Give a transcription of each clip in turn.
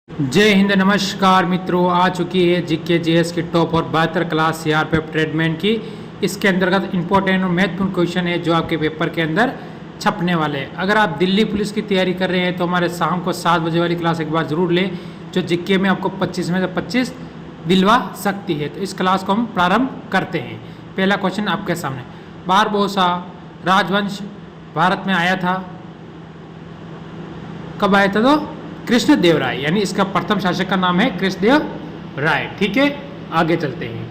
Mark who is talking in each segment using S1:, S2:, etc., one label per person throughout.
S1: जय हिंद। नमस्कार मित्रों, आ चुकी है जीके जीएस की टॉप और 72 क्लास सीआरपीएफ ट्रेडमैन की। इसके अंतर्गत इंपॉर्टेंट और महत्वपूर्ण क्वेश्चन है जो आपके पेपर के अंदर छपने वाले हैं। अगर आप दिल्ली पुलिस की तैयारी कर रहे हैं तो हमारे शाम को 7 बजे वाली क्लास एक बार ज़रूर लें, जो जीके में आपको 25 में से 25 दिलवा सकती है। तो इस क्लास को हम प्रारंभ करते हैं। पहला क्वेश्चन आपके सामने, बारबोसा राजवंश भारत में आया था, कब आया था? तो कृष्णदेव राय, यानी इसका प्रथम शासक का नाम है कृष्णदेव राय। ठीक है, आगे चलते हैं।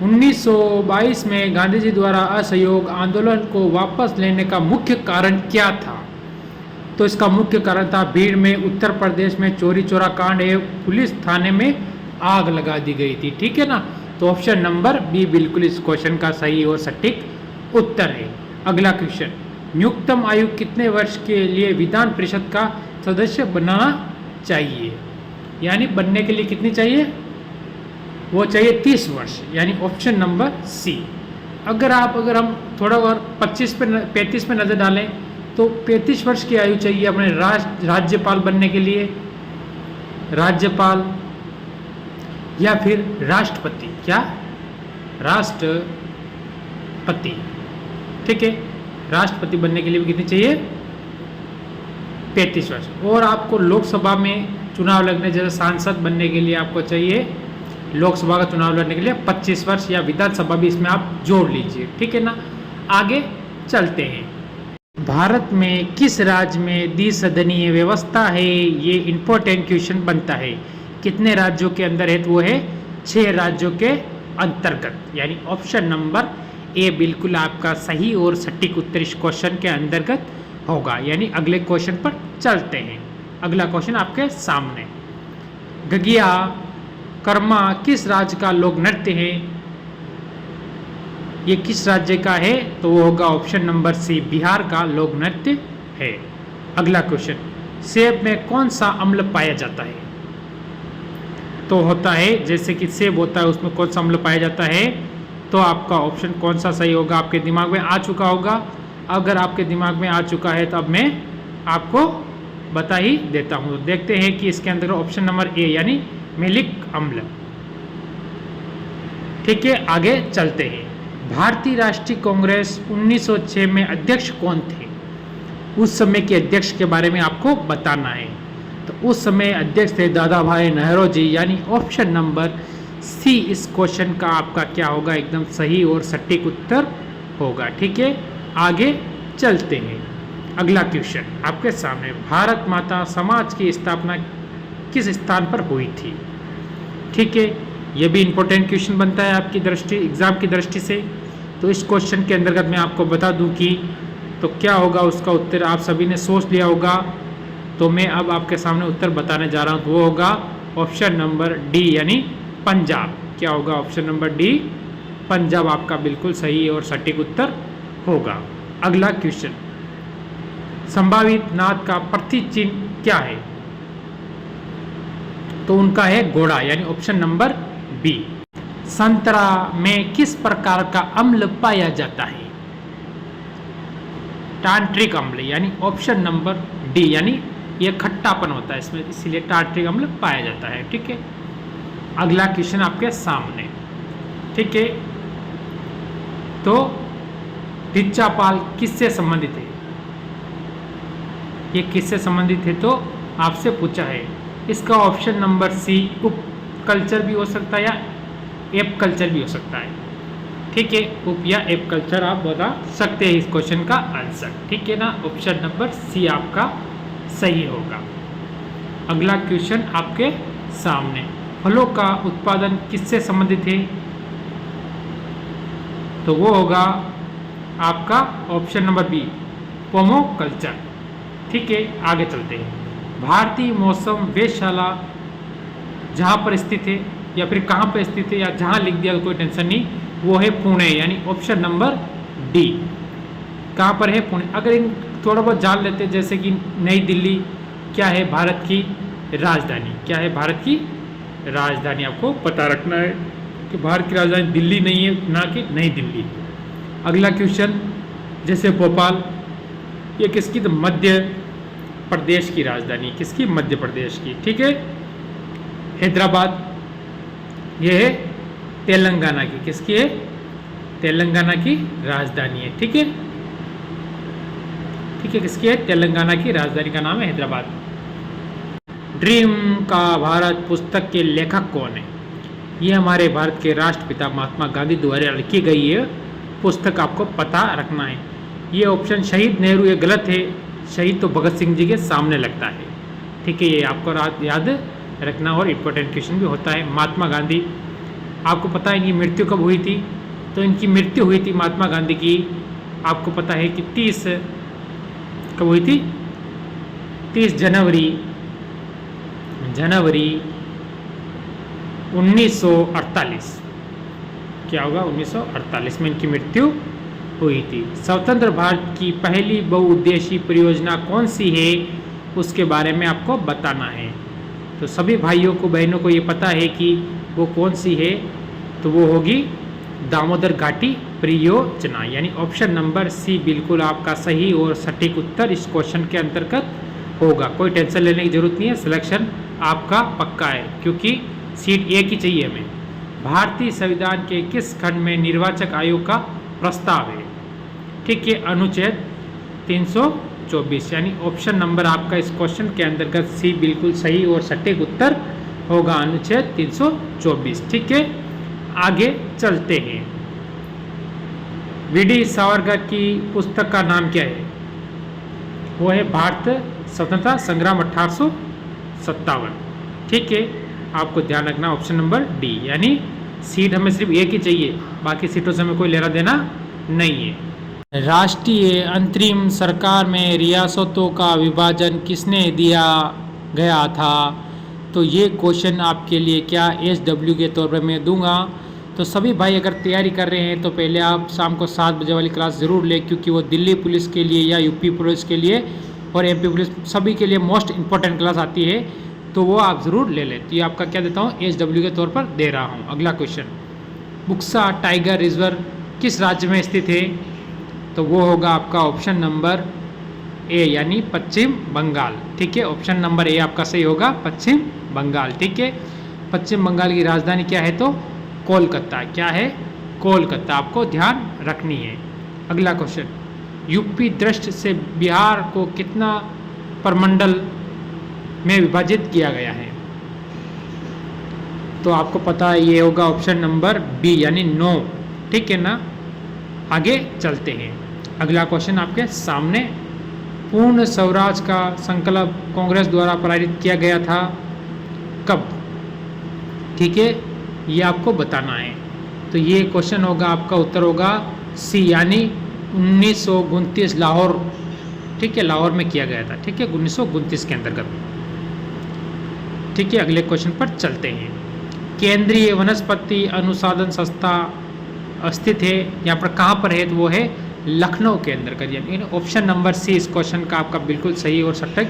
S1: 1922 में गांधी जी द्वारा असहयोग आंदोलन को वापस लेने का मुख्य कारण क्या था? तो इसका मुख्य कारण था भीड़ में उत्तर प्रदेश में चोरी चोरा कांड एवं पुलिस थाने में आग लगा दी गई थी। ठीक है ना, तो ऑप्शन नंबर बी बिल्कुल इस क्वेश्चन का सही और सटीक उत्तर है। अगला क्वेश्चन, न्यूनतम आयु कितने वर्ष के लिए विधान परिषद का सदस्य बनाना चाहिए? यानी बनने के लिए कितनी चाहिए? वो चाहिए 30 वर्ष, यानी ऑप्शन नंबर सी। अगर हम थोड़ा और 35 पे नज़र डालें तो 35 वर्ष की आयु चाहिए अपने राज्यपाल बनने के लिए, राज्यपाल या फिर राष्ट्रपति। क्या? राष्ट्रपति। ठीक है, राष्ट्रपति बनने के लिए भी कितनी चाहिए? 35 वर्ष। और आपको लोकसभा में चुनाव लड़ने, जैसे सांसद बनने के लिए आपको चाहिए लोकसभा का चुनाव लड़ने के लिए 25 वर्ष, या विधानसभा भी इसमें आप जोड़ लीजिए। ठीक है ना, आगे चलते हैं। भारत में किस राज्य में द्विसदनीय व्यवस्था है? ये इंपॉर्टेंट क्वेश्चन बनता है। कितने राज्यों के अंदर है? तो वो है 6 राज्यों के अंतर्गत, यानी ऑप्शन नंबर ए बिल्कुल आपका सही और सटीक उत्तर इस क्वेश्चन के अंतर्गत होगा। यानी अगले क्वेश्चन पर चलते हैं। अगला क्वेश्चन आपके सामने, गगिया कर्मा किस राज्य का लोक नृत्य है? ये किस राज्य का है? तो वो होगा ऑप्शन नंबर सी, बिहार का लोक नृत्य है। अगला क्वेश्चन, सेब में कौन सा अम्ल पाया जाता है? तो होता है, जैसे कि सेब होता है उसमें कौन सा अम्ल पाया जाता है? तो आपका ऑप्शन कौन सा सही होगा? आपके दिमाग में आ चुका होगा। अगर आपके दिमाग में आ चुका है तो अब मैं आपको बता ही देता हूँ। देखते हैं कि इसके अंदर ऑप्शन नंबर ए, यानी मैलिक अम्ल। ठीक है, आगे चलते हैं। भारतीय राष्ट्रीय कांग्रेस 1906 में अध्यक्ष कौन थे? उस समय के अध्यक्ष के बारे में आपको बताना है। तो उस समय अध्यक्ष थे दादा भाई नेहरू जी, यानी ऑप्शन नंबर सी इस क्वेश्चन का आपका क्या होगा? एकदम सही और सटीक उत्तर होगा। ठीक है, आगे चलते हैं। अगला क्वेश्चन आपके सामने, भारत माता समाज की स्थापना किस स्थान पर हुई थी? ठीक है, यह भी इंपॉर्टेंट क्वेश्चन बनता है आपकी दृष्टि, एग्जाम की दृष्टि से। तो इस क्वेश्चन के अंतर्गत मैं आपको बता दूं कि तो क्या होगा उसका उत्तर। आप सभी ने सोच लिया होगा, तो मैं अब आपके सामने उत्तर बताने जा रहा हूं। तो वो होगा ऑप्शन नंबर डी, यानी पंजाब। क्या होगा? ऑप्शन नंबर डी, पंजाब आपका बिल्कुल सही और सटीक उत्तर होगा। अगला क्वेश्चन, संभावित नाद का प्रतीक चिन्ह क्या है? तो उनका है घोड़ा, यानी ऑप्शन नंबर बी। संतरा में किस प्रकार का अम्ल पाया जाता है? टांट्रिक अम्ल, यानी ऑप्शन नंबर डी, यानी यह खट्टापन होता है इसमें, इसीलिए टांट्रिक अम्ल पाया जाता है। ठीक है, अगला क्वेश्चन आपके सामने। ठीक है, तो टिच्चापाल किससे संबंधित है? ये किससे संबंधित है? तो आपसे पूछा है। इसका ऑप्शन नंबर सी, उप कल्चर भी हो सकता है या एप कल्चर भी हो सकता है। ठीक है, उप या एप कल्चर आप बता सकते हैं इस क्वेश्चन का आंसर। ठीक है ना, ऑप्शन नंबर सी आपका सही होगा। अगला क्वेश्चन आपके सामने, फलों का उत्पादन किससे संबंधित है? तो वो होगा आपका ऑप्शन नंबर बी, पोमो कल्चर। ठीक है, आगे चलते हैं। भारतीय मौसम वेधशाला जहाँ पर स्थित है या फिर कहाँ पर स्थित है, या जहाँ लिख दिया कोई टेंशन नहीं, वो है पुणे, यानी ऑप्शन नंबर डी। कहाँ पर है? पुणे। अगर इन थोड़ा बहुत जान लेते हैं, जैसे कि नई दिल्ली क्या है? भारत की राजधानी। क्या है? भारत की राजधानी। आपको पता रखना है कि भारत की राजधानी दिल्ली नहीं है, ना कि नई दिल्ली। अगला क्वेश्चन, जैसे भोपाल, ये किसकी? तो मध्य प्रदेश की राजधानी। किसकी? मध्य प्रदेश की। ठीक है, हैदराबाद, ये है तेलंगाना की, किसकी है? तेलंगाना की राजधानी है। ठीक है, ठीक है, किसकी है? तेलंगाना की राजधानी का नाम है हैदराबाद। ड्रीम का भारत पुस्तक के लेखक कौन है? ये हमारे भारत के राष्ट्रपिता महात्मा गांधी द्वारा लिखी गई है पुस्तक, आपको पता रखना है। ये ऑप्शन शहीद नेहरू, ये गलत है, शहीद तो भगत सिंह जी के सामने लगता है। ठीक है, ये आपको याद रखना और इम्पोर्टेंट क्वेश्चन भी होता है। महात्मा गांधी, आपको पता है इनकी मृत्यु कब हुई थी? तो इनकी मृत्यु हुई थी महात्मा गांधी की, आपको पता है कि 30 कब हुई थी? 30 जनवरी 1948। क्या होगा? 1948 में इनकी मृत्यु हुई थी। स्वतंत्र भारत की पहली बहुउद्देशीय परियोजना कौन सी है, उसके बारे में आपको बताना है। तो सभी भाइयों को बहनों को ये पता है कि वो कौन सी है, तो वो होगी दामोदर घाटी परियोजना, यानी ऑप्शन नंबर सी बिल्कुल आपका सही और सटीक उत्तर इस क्वेश्चन के अंतर्गत होगा। कोई टेंशन लेने की जरूरत नहीं है, सिलेक्शन आपका पक्का है, क्योंकि सीट एक ही चाहिए हमें। भारतीय संविधान के किस खंड में निर्वाचक आयोग का प्रस्ताव है? ठीक है, अनुच्छेद 324, यानी ऑप्शन नंबर आपका इस क्वेश्चन के अंतर्गत सी बिल्कुल सही और सटीक उत्तर होगा, अनुच्छेद 324। ठीक है, आगे चलते हैं। वी.डी. सावरकर की पुस्तक का नाम क्या है? वो है भारत स्वतंत्रता संग्राम 1857। ठीक है, आपको ध्यान रखना ऑप्शन नंबर डी, यानी सीट हमें सिर्फ एक ही चाहिए, बाकी सीटों से हमें कोई लेना देना नहीं है। राष्ट्रीय अंतरिम सरकार में रियासतों का विभाजन किसने दिया गया था? तो ये क्वेश्चन आपके लिए क्या SW के तौर पर मैं दूंगा। तो सभी भाई अगर तैयारी कर रहे हैं तो पहले आप शाम को 7 बजे वाली क्लास ज़रूर लें, क्योंकि वो दिल्ली पुलिस के लिए या यूपी पुलिस के लिए और MP पुलिस सभी के लिए मोस्ट इंपॉर्टेंट क्लास आती है, तो वो आप ज़रूर ले लें। तो ये आपका क्या देता हूँ, SW के तौर पर दे रहा हूँ। अगला क्वेश्चन, बुक्सा टाइगर रिजर्व किस राज्य में स्थित है? तो वो होगा आपका ऑप्शन नंबर ए, यानी पश्चिम बंगाल। ठीक है, ऑप्शन नंबर ए आपका सही होगा, पश्चिम बंगाल। ठीक है, पश्चिम बंगाल की राजधानी क्या है? तो कोलकाता। क्या है? कोलकाता, आपको ध्यान रखनी है। अगला क्वेश्चन, यूपी दृष्टि से बिहार को कितना प्रमंडल में विभाजित किया गया है? तो आपको पता है ये होगा ऑप्शन नंबर बी, यानी 9। ठीक है ना, आगे चलते हैं। अगला क्वेश्चन आपके सामने, पूर्ण स्वराज का संकल्प कांग्रेस द्वारा पारित किया गया था कब? ठीक है, ये आपको बताना है। तो ये क्वेश्चन होगा, आपका उत्तर होगा सी, यानी 1929 लाहौर। ठीक है, लाहौर में किया गया था। ठीक है, 1929 के अंतर्गत। ठीक है, अगले क्वेश्चन पर चलते हैं। केंद्रीय वनस्पति अनुसंधान संस्था स्थित है यहाँ पर, कहाँ पर है? तो वो है लखनऊ के अंतर्गत, यानी ऑप्शन नंबर सी इस क्वेश्चन का आपका बिल्कुल सही और सटीक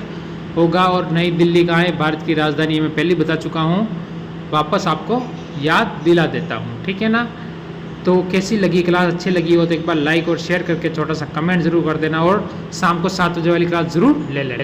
S1: होगा। और नई दिल्ली कहाँ है? भारत की राजधानी मैं पहले बता चुका हूँ, वापस आपको याद दिला देता हूँ। ठीक है ना, तो कैसी लगी क्लास? अच्छी लगी हो तो एक बार लाइक और शेयर करके छोटा सा कमेंट जरूर कर देना, और शाम को 7 बजे वाली क्लास जरूर ले लें।